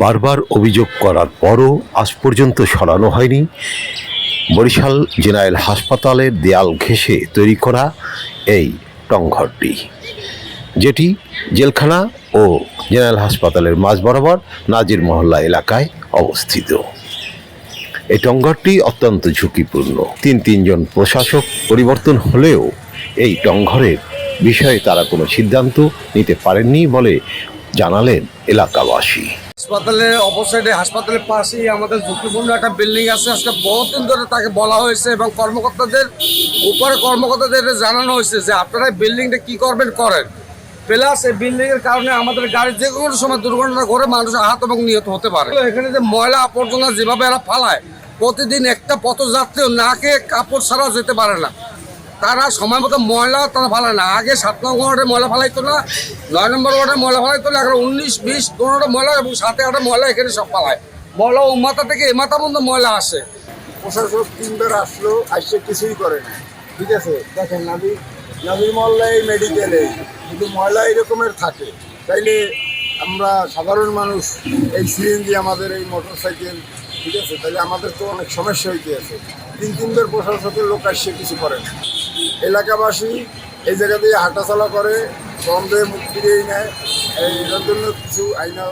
বারবার অভিযোগ করার পরও আজ পর্যন্ত সরানো হয়নি বরিশাল জেনারেল হাসপাতালের দেয়াল ঘেঁষে তৈরি করা এই টংঘরটি, যেটি জেলখানা ও জেনারেল হাসপাতালের মাঝ বরাবর নাজির মহল্লা এলাকায় অবস্থিত। এই টংঘরটি অত্যন্ত ঝুঁকিপূর্ণ। তিনজন প্রশাসক পরিবর্তন হলেও এই টংঘরের বিষয়ে তারা কোনো সিদ্ধান্ত নিতে পারেননি বলে জানালেন এলাকাবাসী। হাসপাতালের অপোসাইডে হাসপাতালের পাশেই আমাদের ঝুঁকিপূর্ণ একটা বিল্ডিং আছে। আজকে বহুদিন ধরে তাকে বলা হয়েছে এবং কর্মকর্তাদের জানানো হয়েছে যে আপনারা বিল্ডিংটা কি করবেন করেন। প্লাস এই বিল্ডিংয়ের কারণে আমাদের গাড়ির যে কোনো সময় দুর্ঘটনা করে মানুষ আহত এবং নিহত হতে পারে। এখানে যে ময়লা আবর্জনা যেভাবে এরা ফালায়, প্রতিদিন একটা পথযাত্রীও না খেয়ে কাপড় ছাড়া যেতে পারে না। তারা সময় মতো ময়লা তারা ফালায় না। আগে 7 নম্বর ওয়ার্ডে ময়লা ফালাইতো না, 9 নম্বর ওয়ার্ডে ময়লা ফালাইতো না, এখন 19, 20, 15টা ময়লা এবং 7-8টা ময়লা এখানে সব ফালায়। ময়লা ও মাথা থেকে এ মাথা পর্যন্ত ময়লা আসে। প্রশাসক 3বার আসলো, আসছে কিছুই করে না। ঠিক আছে, দেখেন নাজির মহল্লায় মেডিকেলে কিন্তু ময়লা এরকমের থাকে, তাইলে আমরা সাধারণ মানুষ এই সিএনজি আমাদের এই মোটর সাইকেল, ঠিক আছে, তাহলে আমাদের তো অনেক সমস্যা হইতে আছে। 3বার প্রশাসকের লোক আসছে কিছু করে না। এলাকাবাসী এই জায়গা দিয়ে হাঁটাচলা করে, বন্ধে মুখ ফিরিয়েই নেয়। এটার জন্য কিছু আইনা